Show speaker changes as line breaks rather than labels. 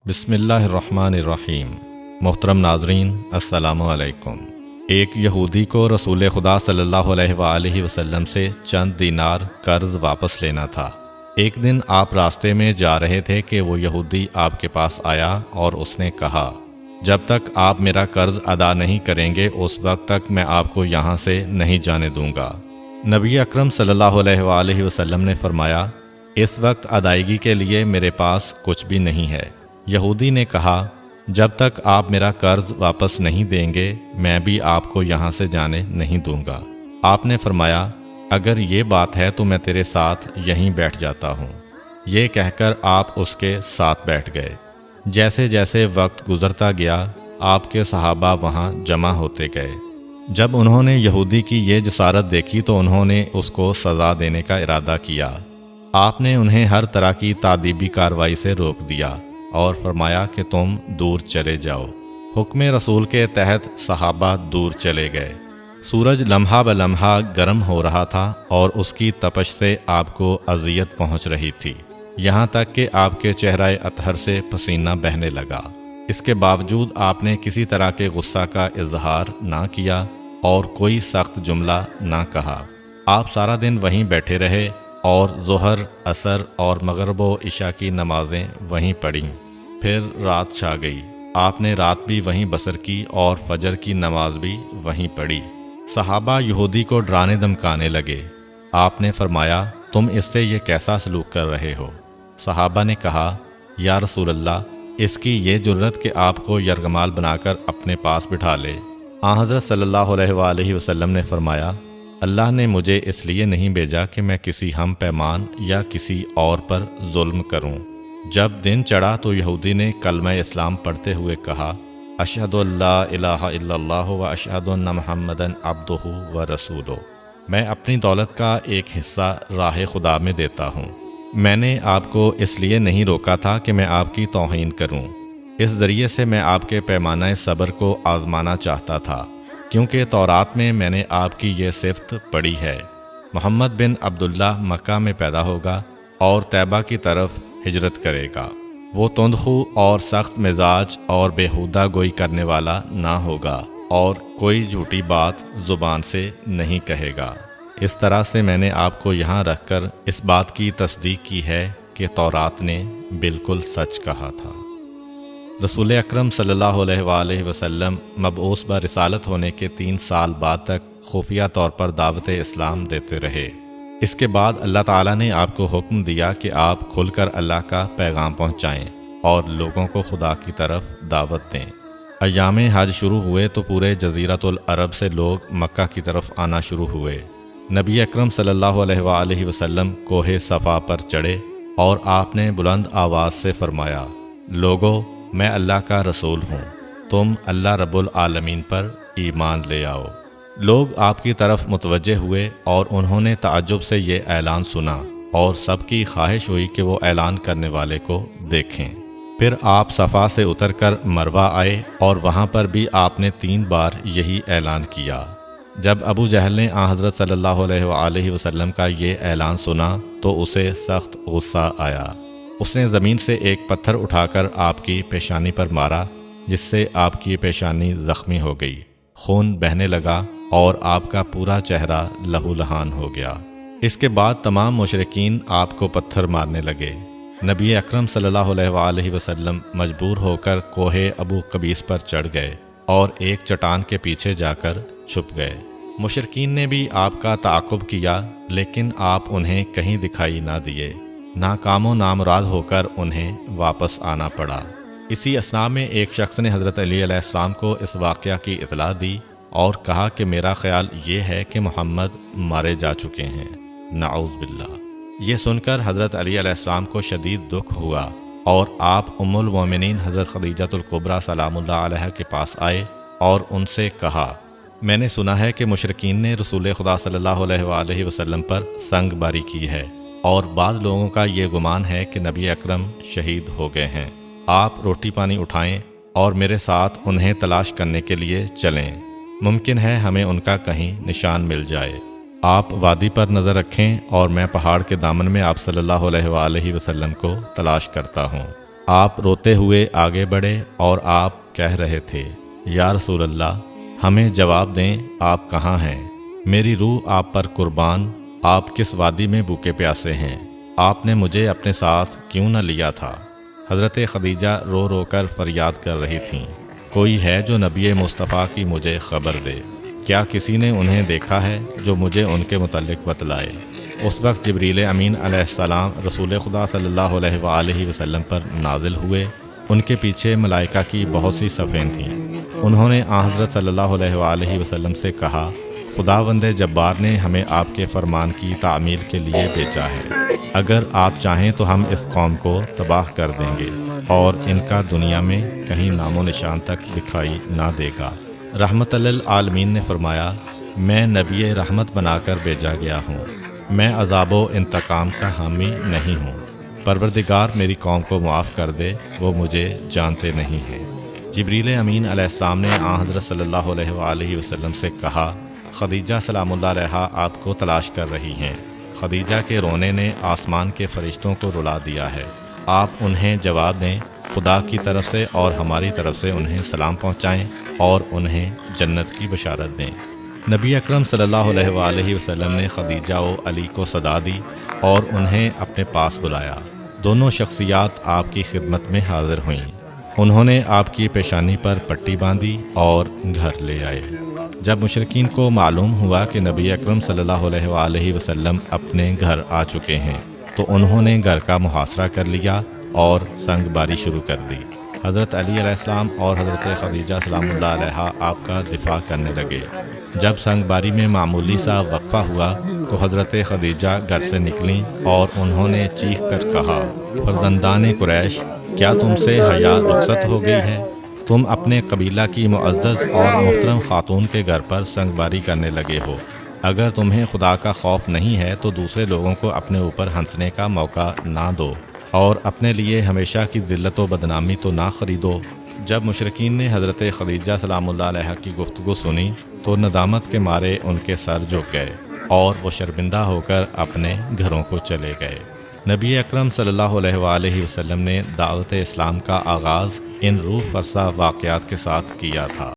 بسم اللہ الرحمن الرحیم۔ محترم ناظرین، السلام علیکم۔ ایک یہودی کو رسول خدا صلی اللہ علیہ وآلہ وسلم سے چند دینار قرض واپس لینا تھا۔ ایک دن آپ راستے میں جا رہے تھے کہ وہ یہودی آپ کے پاس آیا اور اس نے کہا، جب تک آپ میرا قرض ادا نہیں کریں گے اس وقت تک میں آپ کو یہاں سے نہیں جانے دوں گا۔ نبی اکرم صلی اللہ علیہ وآلہ وسلم نے فرمایا، اس وقت ادائیگی کے لیے میرے پاس کچھ بھی نہیں ہے۔ یہودی نے کہا، جب تک آپ میرا قرض واپس نہیں دیں گے میں بھی آپ کو یہاں سے جانے نہیں دوں گا۔ آپ نے فرمایا، اگر یہ بات ہے تو میں تیرے ساتھ یہیں بیٹھ جاتا ہوں۔ یہ کہہ کر آپ اس کے ساتھ بیٹھ گئے۔ جیسے جیسے وقت گزرتا گیا آپ کے صحابہ وہاں جمع ہوتے گئے۔ جب انہوں نے یہودی کی یہ جسارت دیکھی تو انہوں نے اس کو سزا دینے کا ارادہ کیا۔ آپ نے انہیں ہر طرح کی تادیبی کارروائی سے روک دیا اور فرمایا کہ تم دور چلے جاؤ۔ حکم رسول کے تحت صحابہ دور چلے گئے۔ سورج لمحہ بلمحہ گرم ہو رہا تھا اور اس کی تپش سے آپ کو اذیت پہنچ رہی تھی، یہاں تک کہ آپ کے چہرہ اطہر سے پسینہ بہنے لگا۔ اس کے باوجود آپ نے کسی طرح کے غصہ کا اظہار نہ کیا اور کوئی سخت جملہ نہ کہا۔ آپ سارا دن وہیں بیٹھے رہے اور ظہر، عصر اور مغرب و عشاء کی نمازیں وہیں پڑھیں۔ پھر رات چھا گئی۔ آپ نے رات بھی وہیں بسر کی اور فجر کی نماز بھی وہیں پڑھی۔ صحابہ یہودی کو ڈرانے دھمکانے لگے۔ آپ نے فرمایا، تم اس سے یہ کیسا سلوک کر رہے ہو؟ صحابہ نے کہا، یا رسول اللہ، اس کی یہ جرت کہ آپ کو یرغمال بنا کر اپنے پاس بٹھا لے۔ آن حضرت صلی اللہ علیہ وآلہ وسلم نے فرمایا، اللہ نے مجھے اس لیے نہیں بھیجا کہ میں کسی ہم پیمان یا کسی اور پر ظلم کروں۔ جب دن چڑھا تو یہودی نے کلمہ اسلام پڑھتے ہوئے کہا، اشہد ان لا الہ الا اللہ و اشہد ان محمدً عبدہ و رسولہ۔ میں اپنی دولت کا ایک حصہ راہ خدا میں دیتا ہوں۔ میں نے آپ کو اس لیے نہیں روکا تھا کہ میں آپ کی توہین کروں۔ اس ذریعے سے میں آپ کے پیمانہ صبر کو آزمانا چاہتا تھا، کیونکہ تورات میں میں نے آپ کی یہ صفت پڑھی ہے، محمد بن عبداللہ مکہ میں پیدا ہوگا اور طیبہ کی طرف ہجرت کرے گا۔ وہ تندخو اور سخت مزاج اور بیہودہ گوئی کرنے والا نہ ہوگا اور کوئی جھوٹی بات زبان سے نہیں کہے گا۔ اس طرح سے میں نے آپ کو یہاں رکھ کر اس بات کی تصدیق کی ہے کہ تورات نے بالکل سچ کہا تھا۔ رسول اکرم صلی اللہ علیہ وآلہ وسلم مبعوث برسالت ہونے کے 3 سال بعد تک خفیہ طور پر دعوت اسلام دیتے رہے۔ اس کے بعد اللہ تعالیٰ نے آپ کو حکم دیا کہ آپ کھل کر اللہ کا پیغام پہنچائیں اور لوگوں کو خدا کی طرف دعوت دیں۔ ایام حج شروع ہوئے تو پورے جزیرۃ العرب سے لوگ مکہ کی طرف آنا شروع ہوئے۔ نبی اکرم صلی اللہ علیہ وآلہ وسلم کوہ صفا پر چڑھے اور آپ نے بلند آواز سے فرمایا، لوگو، میں اللہ کا رسول ہوں، تم اللہ رب العالمین پر ایمان لے آؤ۔ لوگ آپ کی طرف متوجہ ہوئے اور انہوں نے تعجب سے یہ اعلان سنا اور سب کی خواہش ہوئی کہ وہ اعلان کرنے والے کو دیکھیں۔ پھر آپ صفا سے اتر کر مروہ آئے اور وہاں پر بھی آپ نے 3 بار یہی اعلان کیا۔ جب ابو جہل نے آن حضرت صلی اللہ علیہ وآلہ وسلم کا یہ اعلان سنا تو اسے سخت غصہ آیا۔ اس نے زمین سے ایک پتھر اٹھا کر آپ کی پیشانی پر مارا، جس سے آپ کی پیشانی زخمی ہو گئی، خون بہنے لگا اور آپ کا پورا چہرہ لہو لہان ہو گیا۔ اس کے بعد تمام مشرکین آپ کو پتھر مارنے لگے۔ نبی اکرم صلی اللہ علیہ وآلہ وسلم مجبور ہو کر کوہ ابو قبیس پر چڑھ گئے اور ایک چٹان کے پیچھے جا کر چھپ گئے۔ مشرکین نے بھی آپ کا تعاقب کیا لیکن آپ انہیں کہیں دکھائی نہ دیے۔ ناکام و نامراد ہو کر انہیں واپس آنا پڑا۔ اسی اثناء میں ایک شخص نے حضرت علی علیہ السلام کو اس واقعہ کی اطلاع دی اور کہا کہ میرا خیال یہ ہے کہ محمد مارے جا چکے ہیں، نعوذ باللہ۔ یہ سن کر حضرت علی علیہ السلام کو شدید دکھ ہوا اور آپ ام المومنین حضرت خدیجہ الکبریٰ سلام اللہ علیہ کے پاس آئے اور ان سے کہا، میں نے سنا ہے کہ مشرکین نے رسول خدا صلی اللہ علیہ وآلہ وسلم پر سنگ باری کی ہے اور بعض لوگوں کا یہ گمان ہے کہ نبی اکرم شہید ہو گئے ہیں۔ آپ روٹی پانی اٹھائیں اور میرے ساتھ انہیں تلاش کرنے کے لیے چلیں، ممکن ہے ہمیں ان کا کہیں نشان مل جائے۔ آپ وادی پر نظر رکھیں اور میں پہاڑ کے دامن میں آپ صلی اللہ علیہ وآلہ وسلم کو تلاش کرتا ہوں۔ آپ روتے ہوئے آگے بڑھے اور آپ کہہ رہے تھے، یا رسول اللہ، ہمیں جواب دیں، آپ کہاں ہیں؟ میری روح آپ پر قربان، آپ کس وادی میں بھوکے پیاسے ہیں؟ آپ نے مجھے اپنے ساتھ کیوں نہ لیا تھا؟ حضرت خدیجہ رو رو کر فریاد کر رہی تھیں، کوئی ہے جو نبی مصطفیٰ کی مجھے خبر دے؟ کیا کسی نے انہیں دیکھا ہے جو مجھے ان کے متعلق بتلائے؟ اس وقت جبریل امین علیہ السلام رسول خدا صلی اللہ علیہ وآلہ وسلم پر نازل ہوئے۔ ان کے پیچھے ملائکہ کی بہت سی صفیں تھیں۔ انہوں نے آن حضرت صلی اللہ علیہ وآلہ وسلم سے کہا، خداوند جبار نے ہمیں آپ کے فرمان کی تعمیل کے لیے بھیجا ہے۔ اگر آپ چاہیں تو ہم اس قوم کو تباہ کر دیں گے اور ان کا دنیا میں کہیں نام و نشان تک دکھائی نہ دے گا۔ رحمت للعالمین نے فرمایا، میں نبی رحمت بنا کر بھیجا گیا ہوں، میں عذاب و انتقام کا حامی نہیں ہوں۔ پروردگار میری قوم کو معاف کر دے، وہ مجھے جانتے نہیں ہیں۔ جبریل امین علیہ السلام نے آن حضرت صلی اللہ علیہ وآلہ وسلم سے کہا، خدیجہ سلام اللہ علیہا آپ کو تلاش کر رہی ہیں۔ خدیجہ کے رونے نے آسمان کے فرشتوں کو رلا دیا ہے۔ آپ انہیں جواب دیں، خدا کی طرف سے اور ہماری طرف سے انہیں سلام پہنچائیں اور انہیں جنت کی بشارت دیں۔ نبی اکرم صلی اللہ علیہ وآلہ وسلم نے خدیجہ و علی کو صدا دی اور انہیں اپنے پاس بلایا۔ دونوں شخصیات آپ کی خدمت میں حاضر ہوئیں۔ انہوں نے آپ کی پیشانی پر پٹی باندھی اور گھر لے آئے۔ جب مشرکین کو معلوم ہوا کہ نبی اکرم صلی اللہ علیہ وآلہ وسلم اپنے گھر آ چکے ہیں تو انہوں نے گھر کا محاصرہ کر لیا اور سنگ باری شروع کر دی۔ حضرت علی علیہ السلام اور حضرت خدیجہ سلام اللہ علیہا آپ کا دفاع کرنے لگے۔ جب سنگ باری میں معمولی سا وقفہ ہوا تو حضرت خدیجہ گھر سے نکلیں اور انہوں نے چیخ کر کہا، فرزندان قریش، کیا تم سے حیا رخصت ہو گئی ہے؟ تم اپنے قبیلہ کی معزز اور محترم خاتون کے گھر پر سنگ باری کرنے لگے ہو۔ اگر تمہیں خدا کا خوف نہیں ہے تو دوسرے لوگوں کو اپنے اوپر ہنسنے کا موقع نہ دو اور اپنے لیے ہمیشہ کی ذلت و بدنامی تو نہ خریدو۔ جب مشرکین نے حضرت خدیجہ سلام اللہ علیہا کی گفتگو سنی تو ندامت کے مارے ان کے سر جھک گئے اور وہ شرمندہ ہو کر اپنے گھروں کو چلے گئے۔ نبی اکرم صلی اللہ علیہ وآلہ وسلم نے دعوت اسلام کا آغاز ان روح فرسا واقعات کے ساتھ کیا تھا۔